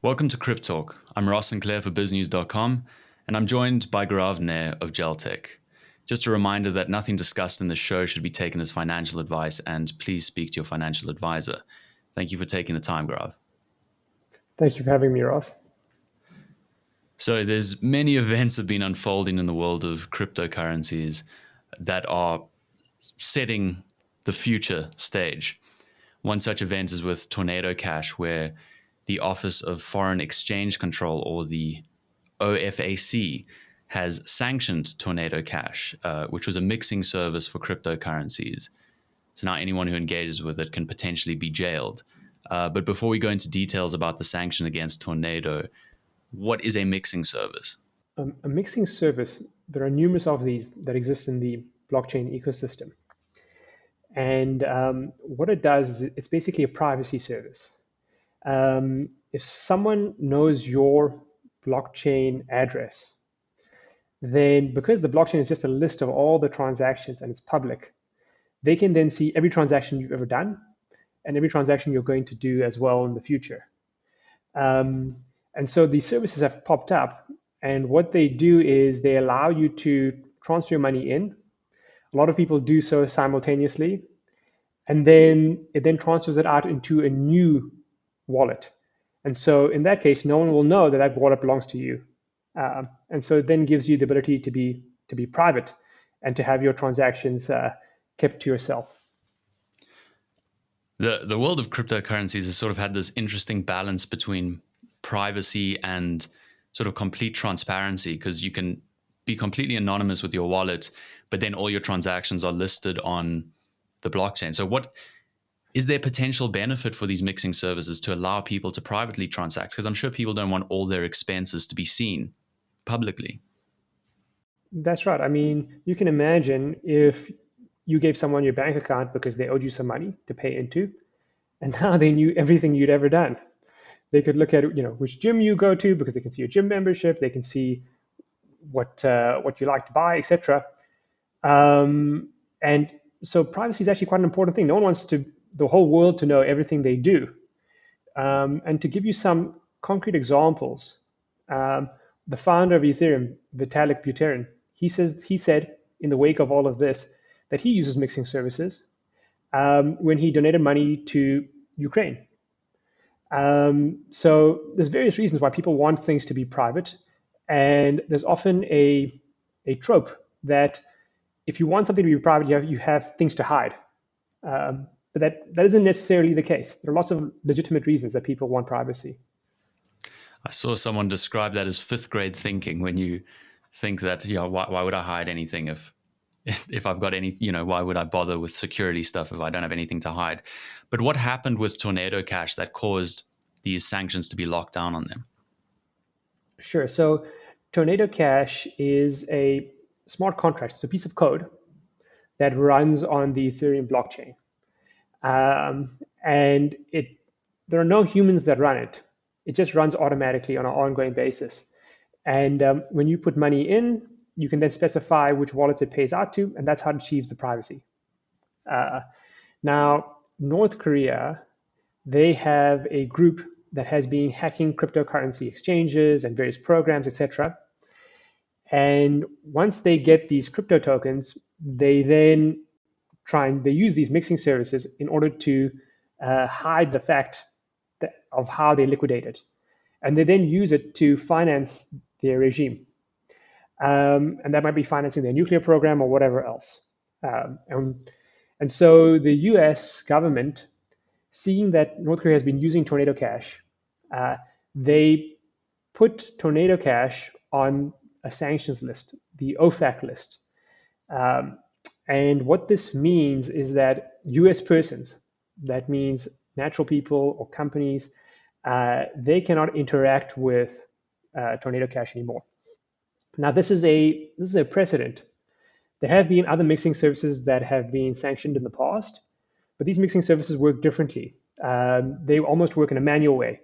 Welcome to CrypTalk. I'm Ross Sinclair for BizNews.com, and I'm joined by Gaurav Nair of Jaltech. Just a reminder that nothing discussed in this show should be taken as financial advice, and please speak to your financial advisor. Thank you for taking the time, Gaurav. Thank you for having me, Ross. So there's many events have been unfolding in the world of cryptocurrencies that are setting the future stage. One such event is with Tornado Cash, where the Office of Foreign Exchange Control, or the OFAC, has sanctioned Tornado Cash, which was a mixing service for cryptocurrencies. So now anyone who engages with it can potentially be jailed. But before we go into details about the sanction against Tornado, what is a mixing service? A mixing service, there are numerous of these that exist in the blockchain ecosystem. And what it does is it's basically a privacy service. If someone knows your blockchain address, then because the blockchain is just a list of all the transactions and it's public, they can then see every transaction you've ever done and every transaction you're going to do as well in the future. And so these services have popped up, and what they do is they allow you to transfer your money in. A lot of people do so simultaneously, and then it then transfers it out into a new wallet. And so in that case, no one will know that that wallet belongs to you. And so it then gives you the ability to be private and to have your transactions kept to yourself. The world of cryptocurrencies has sort of had this interesting balance between privacy and sort of complete transparency, because you can be completely anonymous with your wallet, but then all your transactions are listed on the blockchain. So what is there potential benefit for these mixing services to allow people to privately transact? Because I'm sure people don't want all their expenses to be seen publicly. That's right. I mean, you can imagine if you gave someone your bank account because they owed you some money to pay into, and now they knew everything you'd ever done. They could look at which gym you go to because they can see your gym membership. They can see what you like to buy, etc. And so privacy is actually quite an important thing. No one wants the whole world to know everything they do. And to give you some concrete examples, the founder of Ethereum, Vitalik Buterin, he said in the wake of all of this that he uses mixing services when he donated money to Ukraine. So there's various reasons why people want things to be private, and there's often a trope that if you want something to be private, you have things to hide. But that isn't necessarily the case. There are lots of legitimate reasons that people want privacy. I saw someone describe that as fifth grade thinking, when you think that, why would I hide anything if I've got any, why would I bother with security stuff if I don't have anything to hide? But what happened with Tornado Cash that caused these sanctions to be locked down on them? Sure. So Tornado Cash is a smart contract. It's a piece of code that runs on the Ethereum blockchain. And there are no humans that run it. It just runs automatically on an ongoing basis. And when you put money in, you can then specify which wallets it pays out to, and that's how it achieves the privacy. Now, North Korea, they have a group that has been hacking cryptocurrency exchanges and various programs, etc. And once they get these crypto tokens, they then they use these mixing services in order to hide the fact of how they liquidate it. And they then use it to finance their regime. And that might be financing their nuclear program or whatever else. And so the US government, seeing that North Korea has been using Tornado Cash, they put Tornado Cash on a sanctions list, the OFAC list. And what this means is that US persons, that means natural people or companies, they cannot interact with Tornado Cash anymore. Now, this is a precedent. There have been other mixing services that have been sanctioned in the past, but these mixing services work differently. They almost work in a manual way,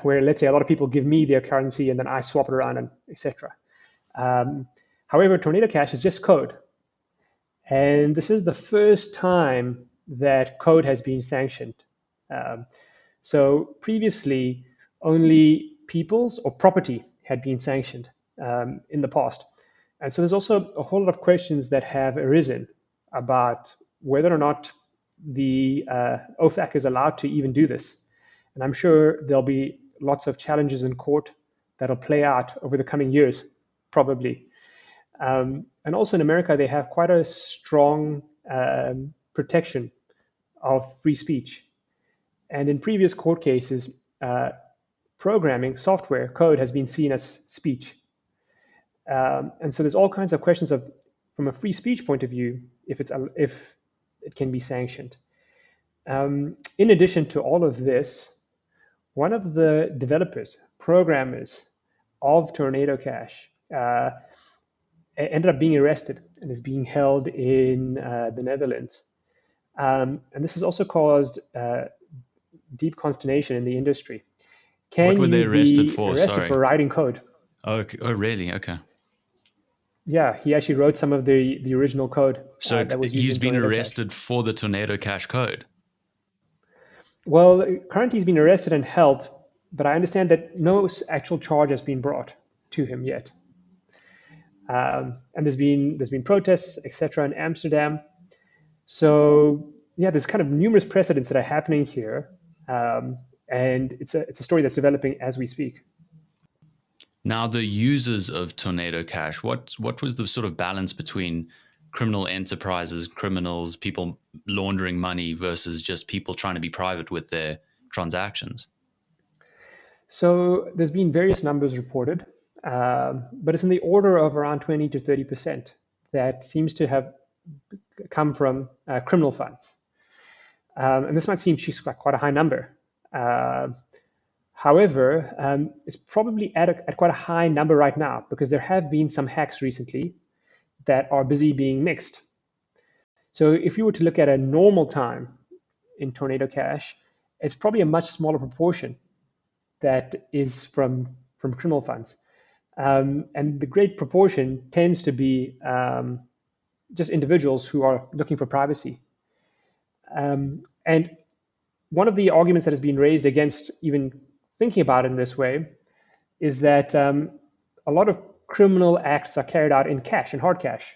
where, let's say, a lot of people give me their currency and then I swap it around, and etc. However, Tornado Cash is just code. And this is the first time that code has been sanctioned. So previously, only peoples or property had been sanctioned in the past. And so there's also a whole lot of questions that have arisen about whether or not the OFAC is allowed to even do this. And I'm sure there'll be lots of challenges in court that'll play out over the coming years, probably. And also in America, they have quite a strong protection of free speech. And in previous court cases, programming, software, code has been seen as speech. And so there's all kinds of questions of, from a free speech point of view, if it can be sanctioned. In addition to all of this, one of the developers, programmers of Tornado Cash ended up being arrested and is being held in the Netherlands. And this has also caused deep consternation in the industry. What were they you arrested be for? arrested Sorry. for writing code? Oh, really? Okay. Yeah, he actually wrote some of the original code So that was used he's in been Tornado Cash. arrested for the Tornado Cash code. Well, currently he's been arrested and held, but I understand that no actual charge has been brought to him yet. And there's been protests, etc., in Amsterdam. So yeah, there's kind of numerous precedents that are happening here, and it's a story that's developing as we speak. Now, the users of Tornado Cash, what was the sort of balance between criminal enterprises, criminals, people laundering money versus just people trying to be private with their transactions? So there's been various numbers reported, but it's in the order of around 20 to 30% that seems to have come from criminal funds. And this might seem quite a high number. However, it's probably at quite a high number right now because there have been some hacks recently that are busy being mixed. So if you were to look at a normal time in Tornado Cash, it's probably a much smaller proportion that is from criminal funds. And the great proportion tends to be just individuals who are looking for privacy. And one of the arguments that has been raised against even thinking about it in this way is that a lot of criminal acts are carried out in cash, in hard cash.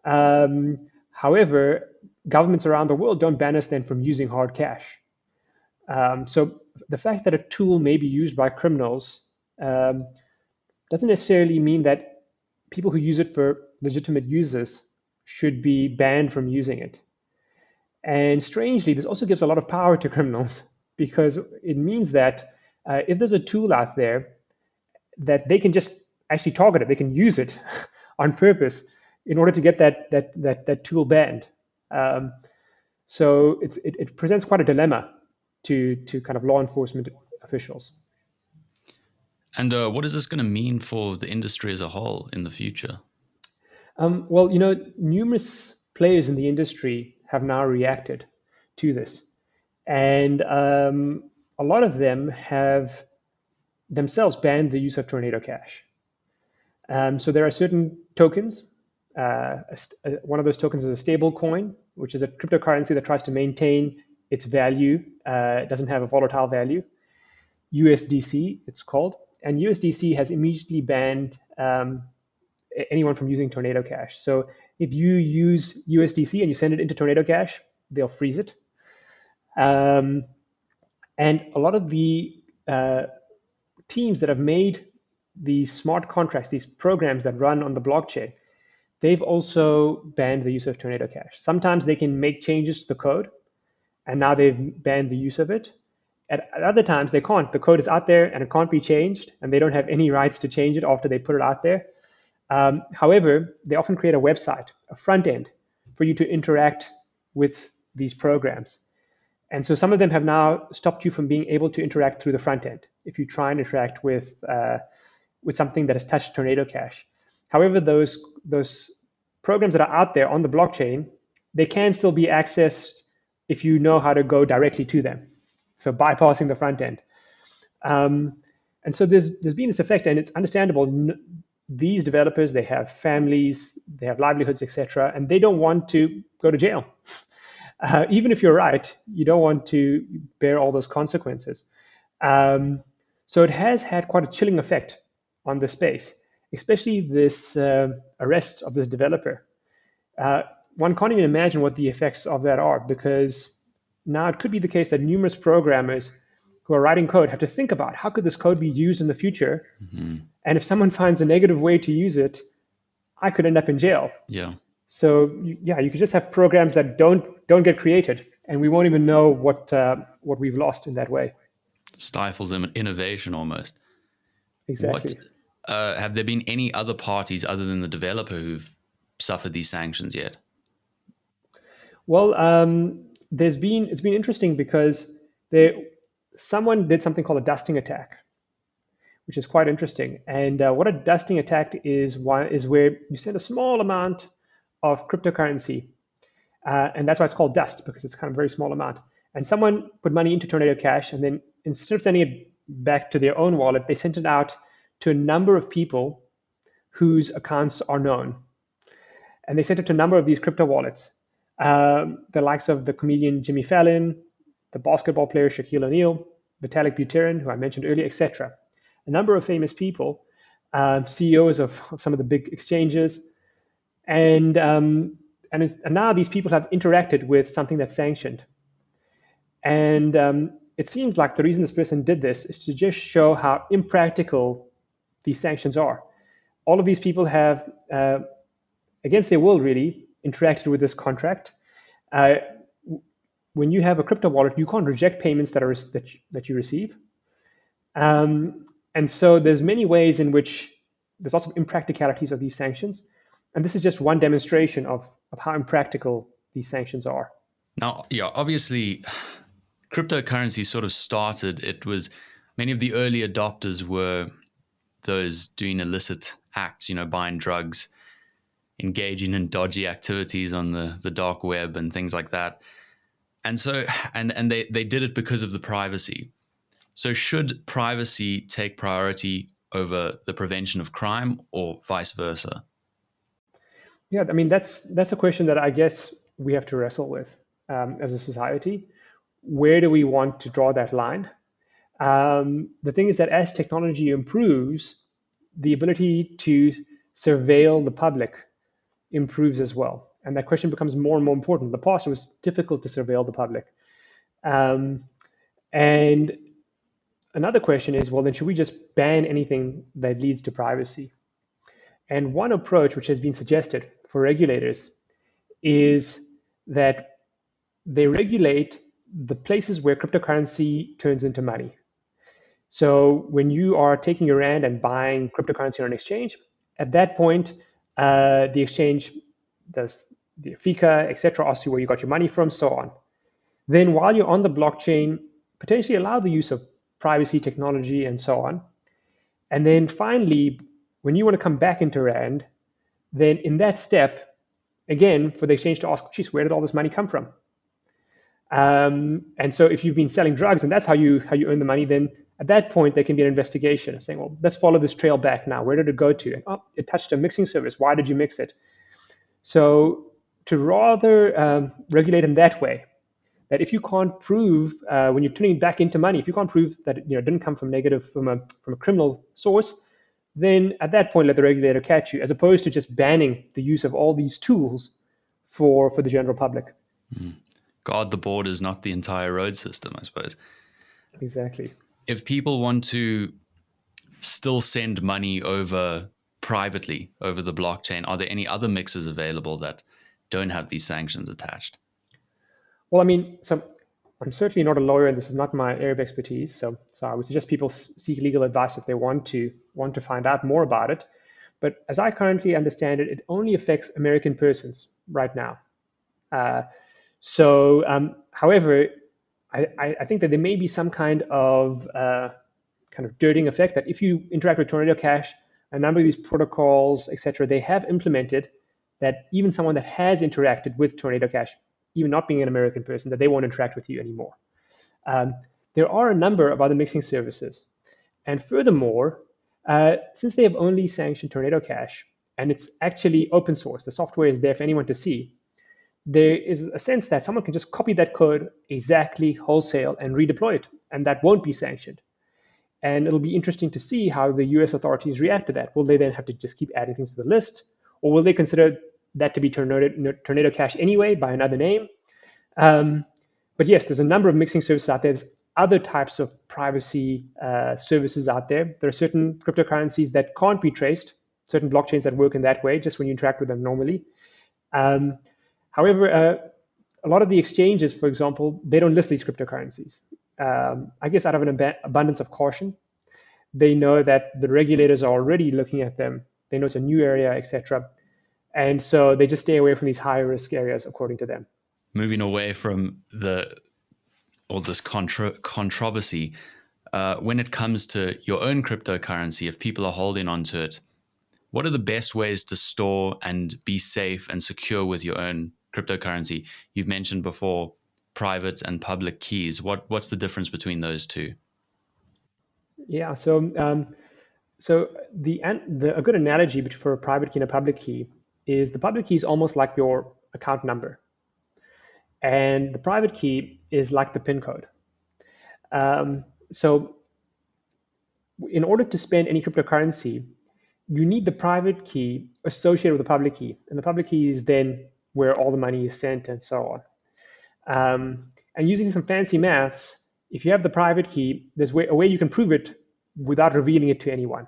However, governments around the world don't ban us then from using hard cash. So the fact that a tool may be used by criminals doesn't necessarily mean that people who use it for legitimate uses should be banned from using it. And strangely, this also gives a lot of power to criminals because it means that if there's a tool out there that they can just actually target it, they can use it on purpose in order to get that tool banned. So it presents quite a dilemma to kind of law enforcement officials. And what is this going to mean for the industry as a whole in the future? Well, numerous players in the industry have now reacted to this. And a lot of them have themselves banned the use of Tornado Cash. So there are certain tokens. One of those tokens is a stable coin, which is a cryptocurrency that tries to maintain its value. It doesn't have a volatile value. USDC, it's called. And USDC has immediately banned anyone from using Tornado Cash. So if you use USDC and you send it into Tornado Cash, they'll freeze it. And a lot of the teams that have made these smart contracts, these programs that run on the blockchain, they've also banned the use of Tornado Cash. Sometimes they can make changes to the code, and now they've banned the use of it. At other times, they can't. The code is out there, and it can't be changed, and they don't have any rights to change it after they put it out there. However, they often create a website, a front end, for you to interact with these programs. And so some of them have now stopped you from being able to interact through the front end if you try and interact with something that has touched Tornado Cash. However, those programs that are out there on the blockchain, they can still be accessed if you know how to go directly to them. So bypassing the front end. And so there's been this effect, and it's understandable. These developers, they have families, they have livelihoods, etc., and they don't want to go to jail. Even if you're right, you don't want to bear all those consequences. So it has had quite a chilling effect on the space, especially this arrest of this developer. Uh, One can't even imagine what the effects of that are, because now it could be the case that numerous programmers who are writing code have to think about how could this code be used in the future, and if someone finds a negative way to use it, I could end up in jail. Yeah. So yeah, you could just have programs that don't get created, and we won't even know what we've lost in that way. Stifles innovation almost. What Exactly. have there been any other parties other than the developer who've suffered these sanctions yet? Well, it's been interesting because there someone did something called a dusting attack, which is quite interesting. And what a dusting attack is where you send a small amount of cryptocurrency, and that's why it's called dust, because it's kind of a very small amount. And someone put money into Tornado Cash, and then instead of sending it back to their own wallet, they sent it out to a number of people whose accounts are known. And they sent it to a number of these crypto wallets, the likes of the comedian Jimmy Fallon, the basketball player Shaquille O'Neal, Vitalik Buterin, who I mentioned earlier, etc. A number of famous people, CEOs of some of the big exchanges, and now these people have interacted with something that's sanctioned. And it seems like the reason this person did this is to just show how impractical these sanctions are. All of these people have, against their will, really interacted with this contract. When you have a crypto wallet, you can't reject payments that you receive. And so there's many ways in which there's lots of impracticalities of these sanctions. And this is just one demonstration of how impractical these sanctions are. Now, yeah, obviously, cryptocurrency sort of started. It was many of the early adopters were those doing illicit acts, buying drugs, engaging in dodgy activities on the dark web and things like that. And so, and they did it because of the privacy. So should privacy take priority over the prevention of crime, or vice versa? Yeah, I mean that's a question that I guess we have to wrestle with as a society. Where do we want to draw that line? The thing is that as technology improves, the ability to surveil the public improves as well. And that question becomes more and more important. In the past, it was difficult to surveil the public. And another question is, well, then should we just ban anything that leads to privacy? And one approach which has been suggested for regulators is that they regulate the places where cryptocurrency turns into money. So when you are taking your rand and buying cryptocurrency on an exchange, at that point, the exchange does the FICA, etc., asks you where you got your money from, so on. Then while you're on the blockchain, potentially allow the use of privacy technology and so on. And then finally, when you want to come back into rand, then in that step, again, for the exchange to ask, geez, where did all this money come from? And so if you've been selling drugs and that's how you earn the money, then at that point there can be an investigation saying, well, let's follow this trail back now. Where did it go to? And, oh, it touched a mixing service. Why did you mix it? So to rather regulate in that way, that if you can't prove when you're turning it back into money, if you can't prove that it didn't come from a criminal source, then at that point let the regulator catch you, as opposed to just banning the use of all these tools for the general public. Guard the borders, not the entire road system, I suppose. Exactly. If people want to still send money over privately over the blockchain, are there any other mixes available that don't have these sanctions attached? Well, I mean, so I'm certainly not a lawyer, and this is not my area of expertise. So I would suggest people seek legal advice if they want to find out more about it. But as I currently understand it, it only affects American persons right now. However, I think that there may be some kind of dirting effect that if you interact with Tornado Cash, a number of these protocols, etc., they have implemented that even someone that has interacted with Tornado Cash, even not being an American person, that they won't interact with you anymore. There are a number of other mixing services. And furthermore, since they have only sanctioned Tornado Cash, and it's actually open source, the software is there for anyone to see, there is a sense that someone can just copy that code exactly wholesale and redeploy it, and that won't be sanctioned. And it'll be interesting to see how the US authorities react to that. Will they then have to just keep adding things to the list? Or will they consider that to be Tornado Cash anyway by another name? But yes, there's a number of mixing services out there. There's other types of privacy services out there. There are certain cryptocurrencies that can't be traced, certain blockchains that work in that way, just when you interact with them normally. However, a lot of the exchanges, for example, they don't list these cryptocurrencies. I guess out of an abundance of caution. They know that the regulators are already looking at them. They know it's a new area, etc. And so they just stay away from these high risk areas, according to them. Moving away from all this controversy, when it comes to your own cryptocurrency, if people are holding on to it, what are the best ways to store and be safe and secure with your own cryptocurrency? You've mentioned before private and public keys. What's the difference between those two? Yeah. So a good analogy for a private key and a public key is the public key is almost like your account number, and the private key is like the PIN code. So in order to spend any cryptocurrency, you need the private key associated with the public key, and the public key is then where all the money is sent and so on. And using some fancy maths, if you have the private key, there's a way you can prove it without revealing it to anyone.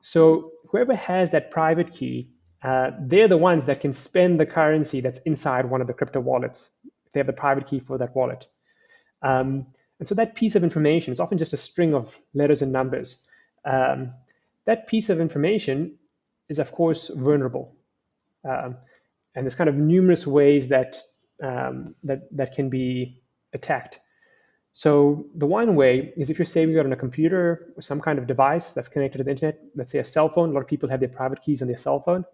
So whoever has that private key, they're the ones that can spend the currency that's inside one of the crypto wallets. They have the private key for that wallet. And so that piece of information, it's often just a string of letters and numbers. That piece of information is, of course, vulnerable. And there's kind of numerous ways that can be attacked. So the one way is if you're saving it on a computer or some kind of device that's connected to the internet, let's say a cell phone. A lot of people have their private keys on their cell phone.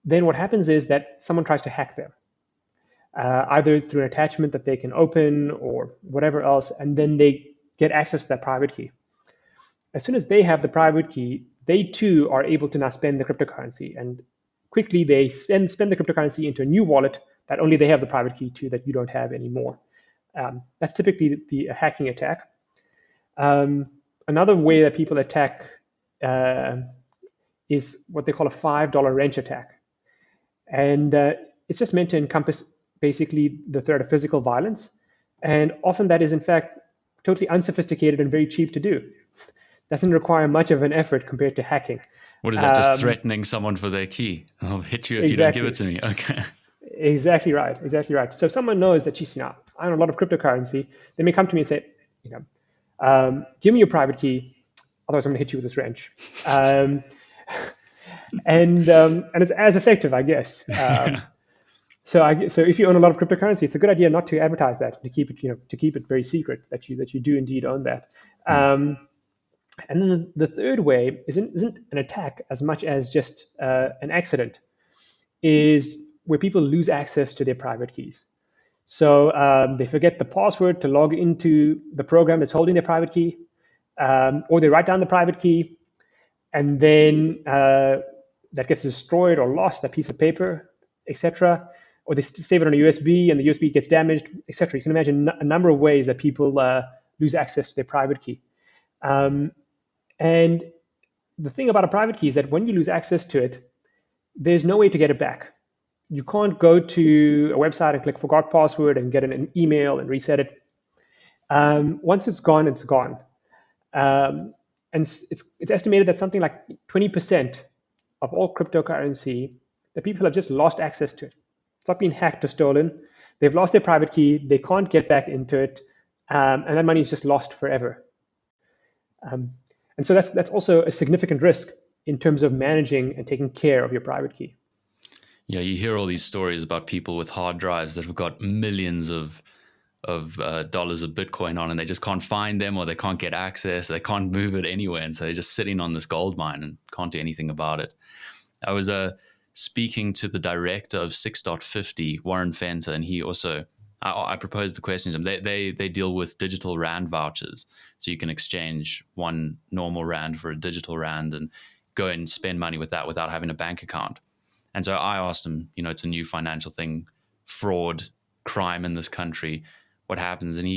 Then what happens is that someone tries to hack them, either through an attachment that they can open or whatever else, and then they get access to that private key. As soon as they have the private key, they too are able to now spend the cryptocurrency, and quickly they spend the cryptocurrency into a new wallet that only they have the private key to that you don't have anymore. That's typically the hacking attack. Another way that people attack is what they call a $5 wrench attack. And it's just meant to encompass basically the threat of physical violence. And often that is, in fact, totally unsophisticated and very cheap to do. Doesn't require much of an effort compared to hacking. What is that, just threatening someone for their key? I'll hit you if you don't give it to me. Okay. Exactly right. So if someone knows that, geez, I own a lot of cryptocurrency, they may come to me and say, give me your private key, otherwise I'm going to hit you with this wrench. And it's as effective, I guess. So if you own a lot of cryptocurrency, it's a good idea not to advertise that, to keep it very secret that you do indeed own that. And then the third way isn't an attack as much as just an accident, is where people lose access to their private keys. So they forget the password to log into the program that's holding their private key, or they write down the private key, and then that gets destroyed or lost, that piece of paper, etc. Or they save it on a USB and the USB gets damaged, etc. You can imagine a number of ways that people lose access to their private key. And the thing about a private key is that when you lose access to it, there's no way to get it back. You can't go to a website and click forgot password and get an email and reset it. Once it's gone, it's gone. And it's estimated that something like 20% of all cryptocurrency, that people have just lost access to it. It's not been hacked or stolen. They've lost their private key. They can't get back into it. And that money is just lost forever. And so that's also a significant risk in terms of managing and taking care of your private key. Yeah, you hear all these stories about people with hard drives that have got millions of dollars of Bitcoin on, and they just can't find them, or they can't get access. They can't move it anywhere, and so they're just sitting on this gold mine and can't do anything about it. I was speaking to the director of 6.50, Warren Fenter, and he also, I proposed the question to him. They deal with digital rand vouchers, so you can exchange one normal rand for a digital rand and go and spend money with that without having a bank account. And so I asked him, it's a new financial thing, fraud, crime in this country. what happens. And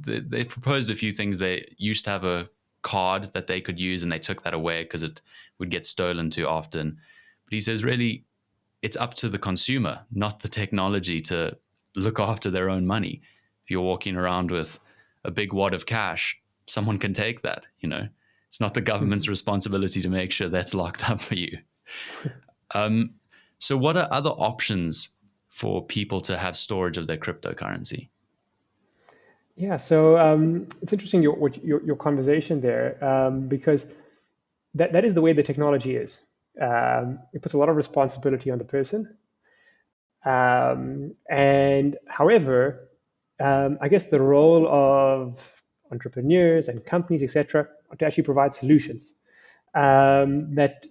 they proposed a few things. They used to have a card that they could use, and they took that away because it would get stolen too often. But he says, really, it's up to the consumer, not the technology, to look after their own money. If you're walking around with a big wad of cash, someone can take that. It's not the government's responsibility to make sure that's locked up for you. So what are other options for people to have storage of their cryptocurrency? Yeah, so it's interesting your conversation there, because that is the way the technology is. It puts a lot of responsibility on the person. And however, I guess the role of entrepreneurs and companies, etc., are to actually provide solutions that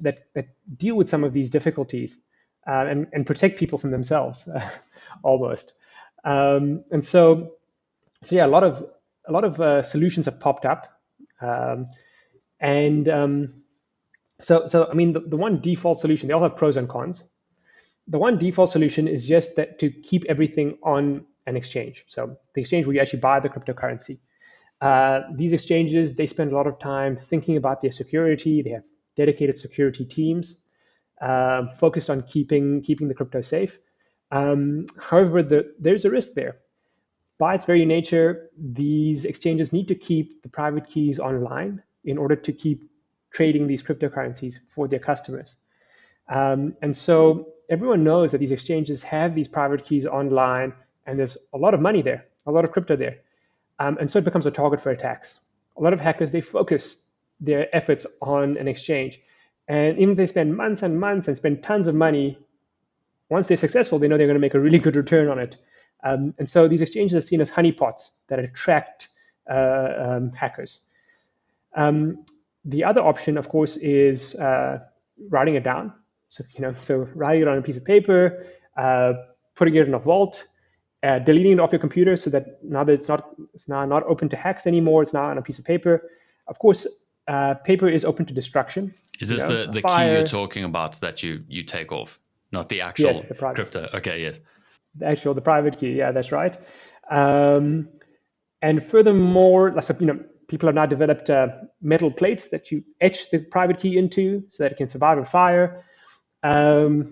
deal with some of these difficulties, and protect people from themselves, almost. And so yeah, a lot of solutions have popped up, and so I mean the one default solution. They all have pros and cons. The one default solution is just that to keep everything on an exchange. So the exchange where you actually buy the cryptocurrency. These exchanges, they spend a lot of time thinking about their security. They have dedicated security teams focused on keeping the crypto safe. However, there's a risk there. By its very nature, these exchanges need to keep the private keys online in order to keep trading these cryptocurrencies for their customers. And so everyone knows that these exchanges have these private keys online, and there's a lot of money there, a lot of crypto there. And so it becomes a target for attacks. A lot of hackers, they focus their efforts on an exchange. And even if they spend months and months and spend tons of money, once they're successful, they know they're going to make a really good return on it. And so these exchanges are seen as honeypots that attract hackers. The other option, of course, is writing it down. So writing it on a piece of paper, putting it in a vault, deleting it off your computer so that now that it's now not open to hacks anymore. It's now on a piece of paper. Of course, paper is open to destruction. Is this the key you're talking about that you take off, not the actual Yes, the private crypto? Okay, yes. The private key. Yeah, that's right. And furthermore, people have now developed metal plates that you etch the private key into so that it can survive a fire. So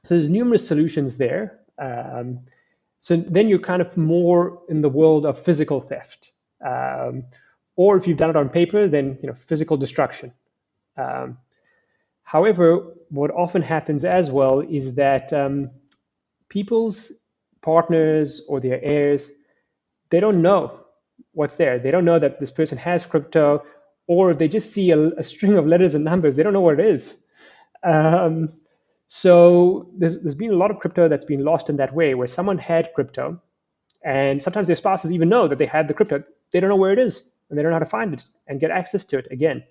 there's numerous solutions there. So then you're kind of more in the world of physical theft. Or if you've done it on paper, then physical destruction. However, what often happens as well is that people's partners or their heirs, they don't know what's there. They don't know that this person has crypto, or they just see a string of letters and numbers. They don't know what it is. So there's been a lot of crypto that's been lost in that way, where someone had crypto, and sometimes their spouses even know that they had the crypto. They don't know where it is, and they don't know how to find it and get access to it again.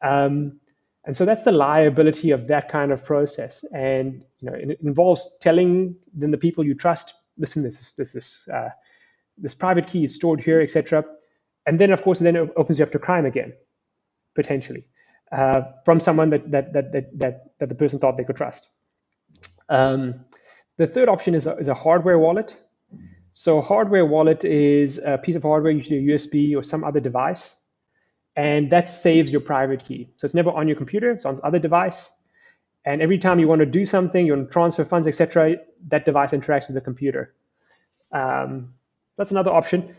And so that's the liability of that kind of process. And it involves telling then the people you trust, listen, this private key is stored here, etc. And then, of course, then it opens you up to crime again, potentially, from someone that the person thought they could trust. The third option is a hardware wallet. So a hardware wallet is a piece of hardware, usually a USB or some other device, and that saves your private key. So it's never on your computer, it's on other device. And every time you want to do something, you want to transfer funds, etc., that device interacts with the computer. That's another option.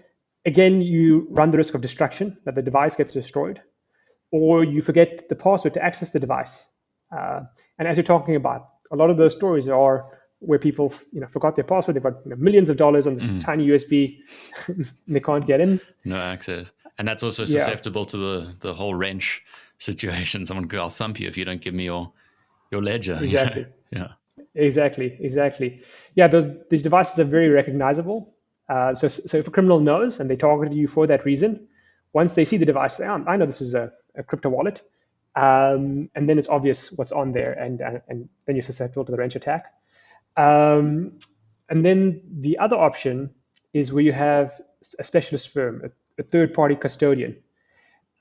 Again, you run the risk of destruction, that the device gets destroyed, or you forget the password to access the device. And as you're talking about, a lot of those stories are where people forgot their password. They've got millions of dollars on this tiny USB, and they can't get in. No access. And that's also susceptible to the whole wrench situation. Someone could, I'll thump you if you don't give me your ledger. Exactly. Yeah. Exactly. Yeah, these devices are very recognizable. So if a criminal knows and they targeted you for that reason, once they see the device, I know this is a crypto wallet, and then it's obvious what's on there, and then you're susceptible to the wrench attack. And then the other option is where you have a specialist firm, a third-party custodian.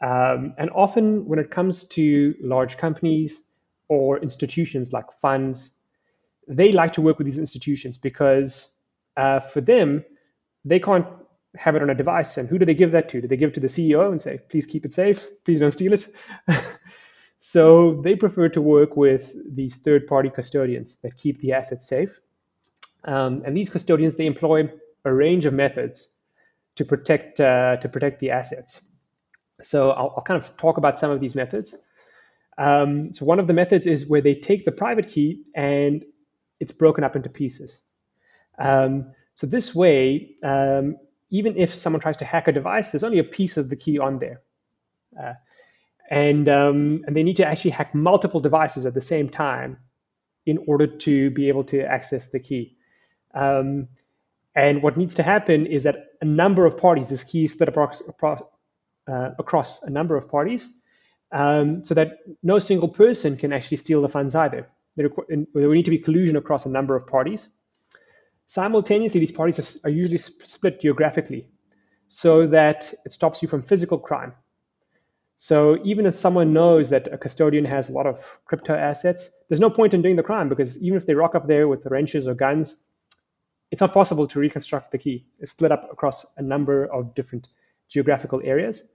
And often when it comes to large companies or institutions like funds, they like to work with these institutions because for them, they can't have it on a device. And who do they give that to? Do they give it to the CEO and say, please keep it safe, please don't steal it? So they prefer to work with these third-party custodians that keep the assets safe. And these custodians, they employ a range of methods to protect the assets. So I'll kind of talk about some of these methods. So one of the methods is where they take the private key and it's broken up into pieces. So this way, even if someone tries to hack a device, there's only a piece of the key on there. And they need to actually hack multiple devices at the same time in order to be able to access the key. And what needs to happen is that a number of parties, this key is split across a number of parties, so that no single person can actually steal the funds either. There need to be collusion across a number of parties. Simultaneously, these parties are usually split geographically so that it stops you from physical crime. So even if someone knows that a custodian has a lot of crypto assets, there's no point in doing the crime, because even if they rock up there with wrenches or guns, it's not possible to reconstruct the key. It's split up across a number of different geographical areas.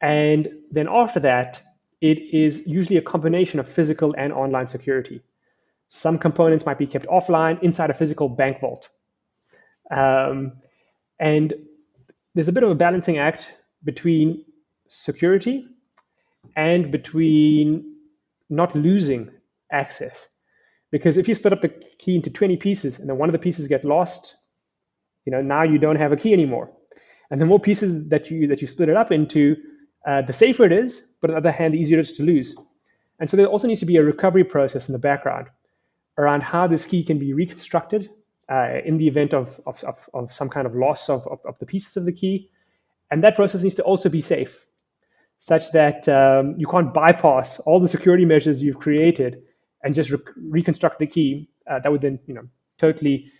And then after that, it is usually a combination of physical and online security. Some components might be kept offline inside a physical bank vault. And there's a bit of a balancing act between security and between not losing access. Because if you split up the key into 20 pieces and then one of the pieces get lost, now you don't have a key anymore. And the more pieces that you split it up into, the safer it is, but on the other hand, the easier it is to lose. And so there also needs to be a recovery process in the background around how this key can be reconstructed in the event of some kind of loss of the pieces of the key. And that process needs to also be safe, such that you can't bypass all the security measures you've created and just reconstruct the key. That would then totally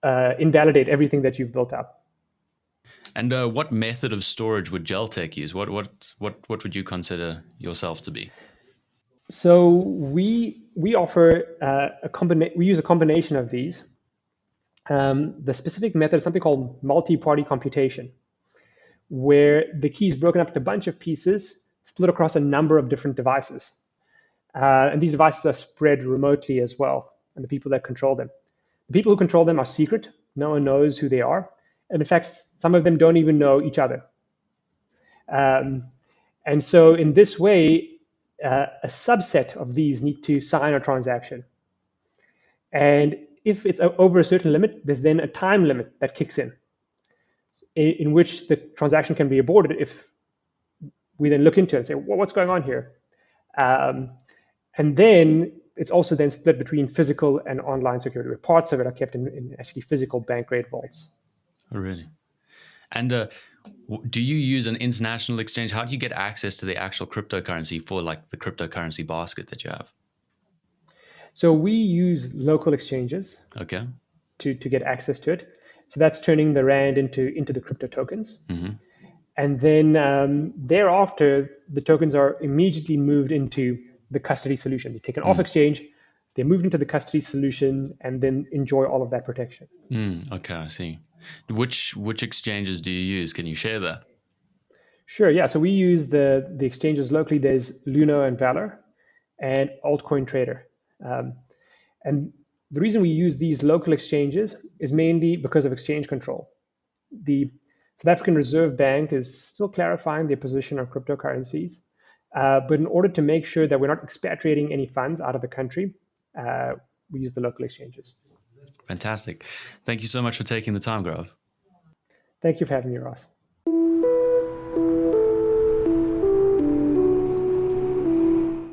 invalidate everything that you've built up. And what method of storage would Jaltech use? What would you consider yourself to be? So we offer we use a combination of these. The specific method is something called multi-party computation, where the key is broken up into a bunch of pieces, split across a number of different devices. And these devices are spread remotely as well, and the people that control them. The people who control them are secret. No one knows who they are. And in fact, some of them don't even know each other. And so in this way, a subset of these need to sign a transaction. And if it's over a certain limit, there's then a time limit that kicks in which the transaction can be aborted if we then look into it and say, well, what's going on here? And then it's also then split between physical and online security, where parts of it are kept in actually physical bank-grade vaults. Oh, really? And do you use an international exchange? How do you get access to the actual cryptocurrency for like the cryptocurrency basket that you have? So we use local exchanges Okay. to get access to it. So that's turning the rand into the crypto tokens. Mm-hmm. And then thereafter, the tokens are immediately moved into the custody solution. They're taken off exchange, they're moved into the custody solution, and then enjoy all of that protection. Okay, I see. Which exchanges do you use? Can you share that? Sure, yeah. So we use the exchanges locally. There's Luno and Valor and Altcoin Trader. And the reason we use these local exchanges is mainly because of exchange control. The South African Reserve Bank is still clarifying their position on cryptocurrencies. But in order to make sure that we're not expatriating any funds out of the country, we use the local exchanges. Fantastic. Thank you so much for taking the time, Gaurav. Thank you for having me, Ross.